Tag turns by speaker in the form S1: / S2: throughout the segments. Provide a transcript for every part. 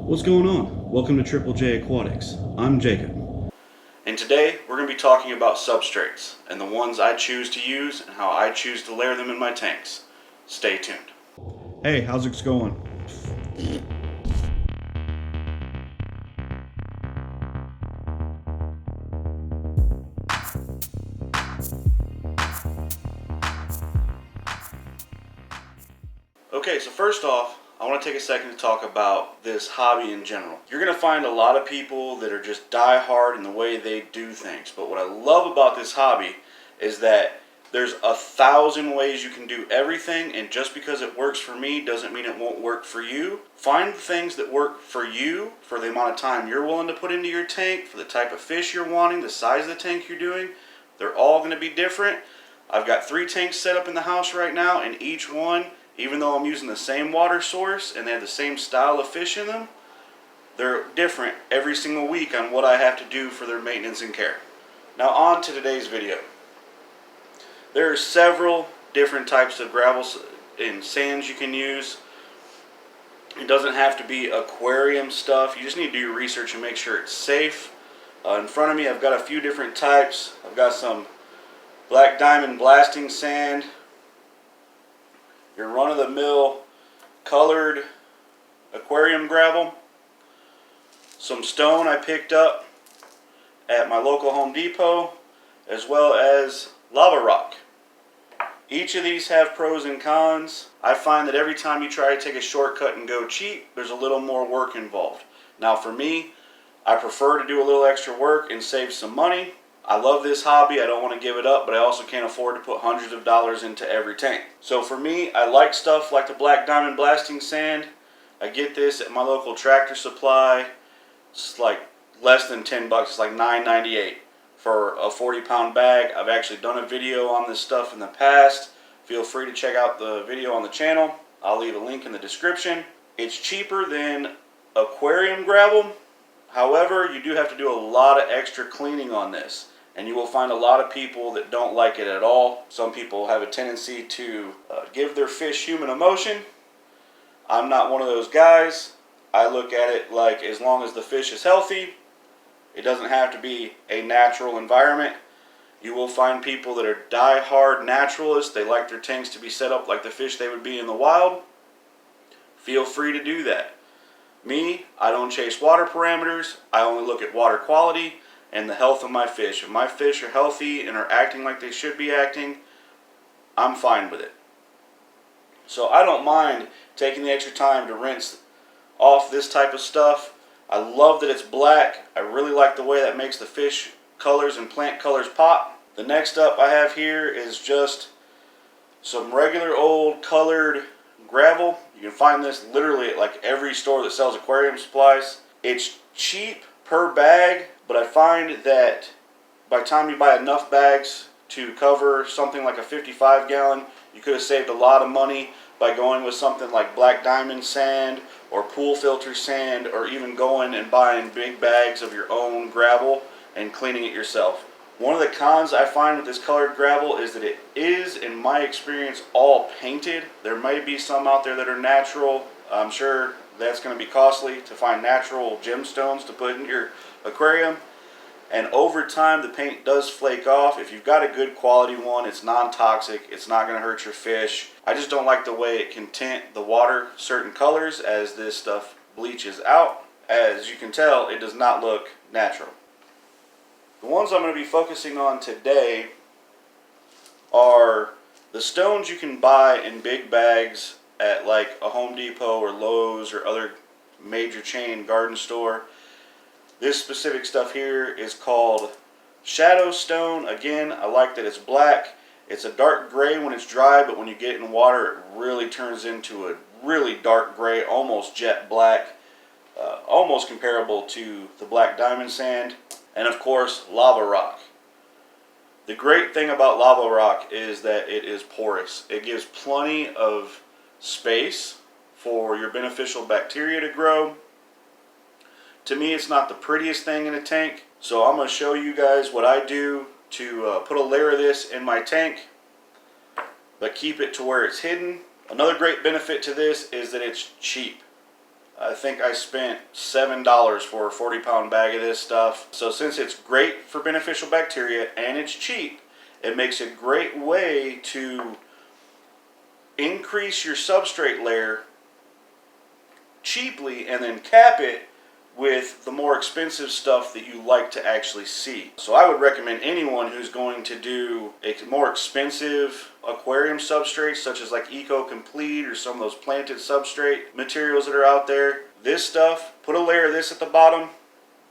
S1: What's going on? Welcome to J Aquatics. I'm Jacob. And today we're going to be talking about substrates and the ones I choose to use and how I choose to layer them in my tanks. Stay tuned. Hey, how's it going? Okay, so first off, I want to take a second to talk about this hobby in general. You're going to find a lot of people that are just die-hard in the way they do things. But what I love about this hobby is that there's 1,000 ways you can do everything, and just because it works for me doesn't mean it won't work for you. Find the things that work for you, for the amount of time you're willing to put into your tank, for the type of fish you're wanting, the size of the tank you're doing. They're all going to be different. I've got 3 tanks set up in the house right now, and each one, even though I'm using the same water source and they have the same style of fish in them, they're different every single week on what I have to do for their maintenance and care. Now on to today's video. There are several different types of gravels and sands you can use. It doesn't have to be aquarium stuff. You just need to do your research and make sure it's safe. In front of me I've got a few different types. I've got some black diamond blasting sand, your run-of-the-mill colored aquarium gravel, some stone I picked up at my local Home Depot, as well as lava rock. Each of these have pros and cons. I find that every time you try to take a shortcut and go cheap, there's a little more work involved. Now for me, I prefer to do a little extra work and save some money. I love this hobby, I don't want to give it up, but I also can't afford to put hundreds of dollars into every tank. So for me, I like stuff like the black diamond blasting sand. I get this at my local Tractor Supply. It's like less than 10 bucks, it's like $9.98 for a 40-pound bag. I've actually done a video on this stuff in the past. Feel free to check out the video on the channel. I'll leave a link in the description. It's cheaper than aquarium gravel. However, you do have to do a lot of extra cleaning on this. And you will find a lot of people that don't like it at all. Some people have a tendency to give their fish human emotion. I'm not one of those guys. I look at it like as long as the fish is healthy, it doesn't have to be a natural environment. You will find people that are die-hard naturalists. They like their tanks to be set up like the fish they would be in the wild. Feel free to do that. Me, I don't chase water parameters. I only look at water quality and the health of my fish. If my fish are healthy and are acting like they should be acting, I'm fine with it. So I don't mind taking the extra time to rinse off this type of stuff. I love that it's black. I really like the way that makes the fish colors and plant colors pop. The next up I have here is just some regular old colored gravel. You can find this literally at like every store that sells aquarium supplies. It's cheap per bag, but I find that by the time you buy enough bags to cover something like a 55-gallon, you could have saved a lot of money by going with something like black diamond sand or pool filter sand, or even going and buying big bags of your own gravel and cleaning it yourself. One of the cons I find with this colored gravel is that it is, in my experience, all painted. There may be some out there that are natural. I'm sure that's going to be costly to find natural gemstones to put in your aquarium. And over time, the paint does flake off. If you've got a good quality one, it's non-toxic. It's not going to hurt your fish. I just don't like the way it can tint the water certain colors as this stuff bleaches out. As you can tell, it does not look natural. The ones I'm going to be focusing on today are the stones you can buy in big bags at like a Home Depot or Lowe's or other major chain garden store. This specific stuff here is called shadow stone. Again, I like that it's black. It's a dark gray when it's dry, but when you get it in water, it really turns into a really dark gray, almost jet black, almost comparable to the black diamond sand. And of course, lava rock. The great thing about lava rock is that it is porous. It gives plenty of space for your beneficial bacteria to grow. To me, it's not the prettiest thing in a tank, so I'm going to show you guys what I do to put a layer of this in my tank, but keep it to where it's hidden. Another great benefit to this is that it's cheap. I think I spent $7 for a 40-pound bag of this stuff. So since it's great for beneficial bacteria and it's cheap, it makes a great way to increase your substrate layer cheaply and then cap it with the more expensive stuff that you like to actually see. So I would recommend anyone who's going to do a more expensive aquarium substrates, such as like Eco Complete or some of those planted substrate materials that are out there. This stuff, put a layer of this at the bottom,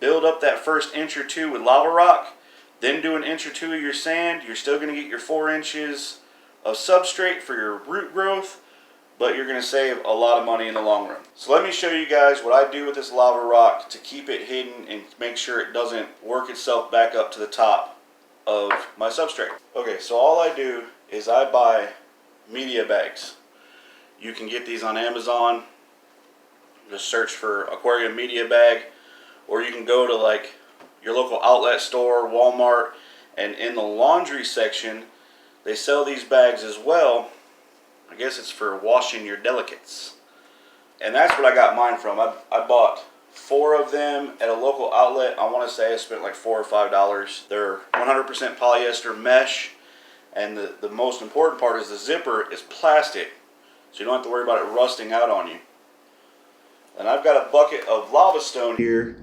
S1: build up that first inch or two with lava rock, then do an inch or two of your sand. You're still going to get your 4 inches of substrate for your root growth, but you're going to save a lot of money in the long run. So let me show you guys what I do with this lava rock to keep it hidden and make sure it doesn't work itself back up to the top of my substrate. Okay, so all I do is I buy media bags. You can get these on Amazon. Just search for aquarium media bag, or you can go to like your local outlet store, Walmart, and in the laundry section they sell these bags as well. I guess it's for washing your delicates. And that's what I got mine from. I bought 4 of them at a local outlet. I want to say I spent like $4 or $5. They're 100% polyester mesh. And the most important part is the zipper is plastic. So you don't have to worry about it rusting out on you. And I've got a bucket of lava stone here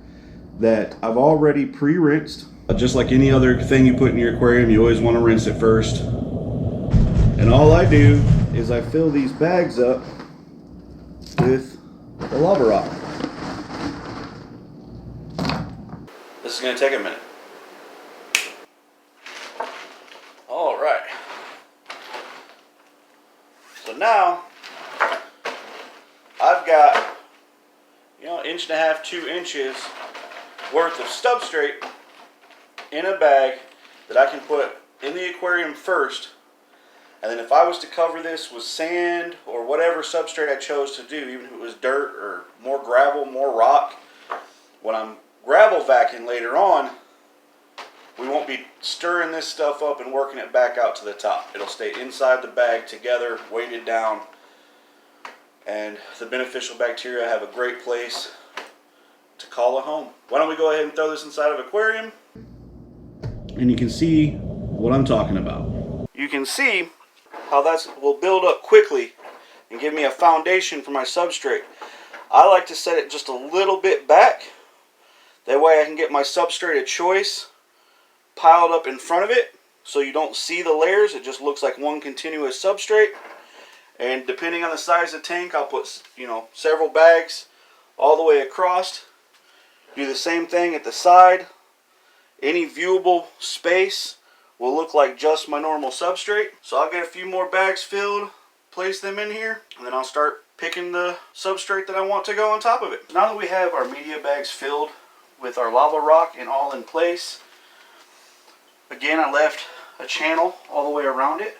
S1: that I've already pre-rinsed. Just like any other thing you put in your aquarium, you always want to rinse it first. And all I do is I fill these bags up with the lava rock. This is going to take a minute. All right. So now I've got, 1.5 to 2 inches worth of substrate in a bag that I can put in the aquarium first. And then if I was to cover this with sand or whatever substrate I chose to do, even if it was dirt or more gravel, more rock, when I'm gravel vacuuming later on, we won't be stirring this stuff up and working it back out to the top. It'll stay inside the bag together, weighted down, and the beneficial bacteria have a great place to call a home. Why don't we go ahead and throw this inside of an aquarium, and you can see what I'm talking about. You can see how that will build up quickly and give me a foundation for my substrate. I like to set it just a little bit back. That way I can get my substrate of choice piled up in front of it so you don't see the layers. It just looks like one continuous substrate. And depending on the size of the tank, I'll put several bags all the way across. Do the same thing at the side. Any viewable space will look like just my normal substrate. So I'll get a few more bags filled, place them in here, and then I'll start picking the substrate that I want to go on top of it. Now that we have our media bags filled with our lava rock and all in place, again I left a channel all the way around it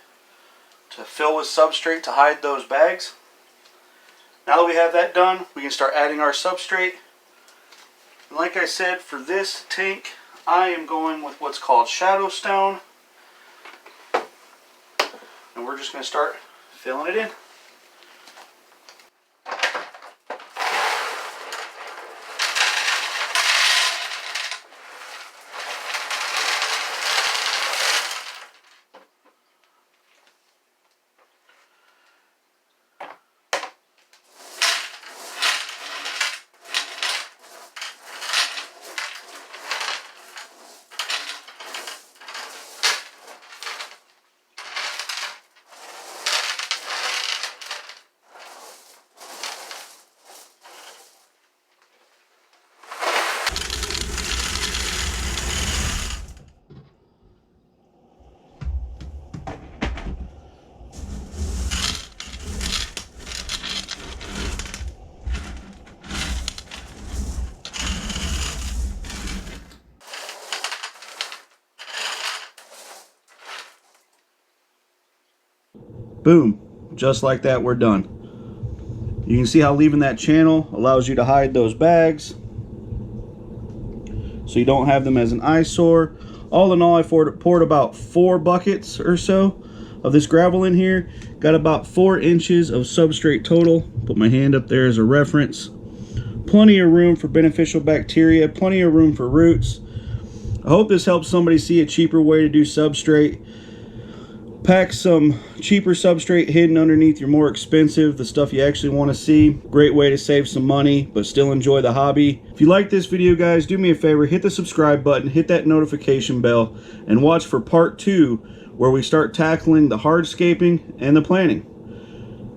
S1: to fill with substrate to hide those bags. Now that we have that done, we can start adding our substrate. And like I said, for this tank, I am going with what's called shadow stone. And we're just going to start filling it in. Boom, just like that, we're done. You can see how leaving that channel allows you to hide those bags so you don't have them as an eyesore. All in all, I poured about 4 buckets or so of this gravel in here. Got about 4 inches of substrate total. Put my hand up there as a reference. Plenty of room for beneficial bacteria, plenty of room for roots. I hope this helps somebody see a cheaper way to do substrate. Pack some cheaper substrate hidden underneath your more expensive, the stuff you actually want to see. Great way to save some money, but still enjoy the hobby. If you like this video, guys, do me a favor, hit the subscribe button, hit that notification bell, and watch for part 2, where we start tackling the hardscaping and the planning.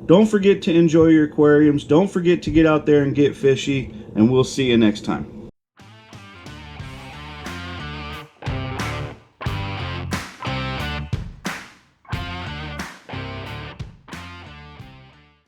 S1: Don't forget to enjoy your aquariums. Don't forget to get out there and get fishy, and we'll see you next time.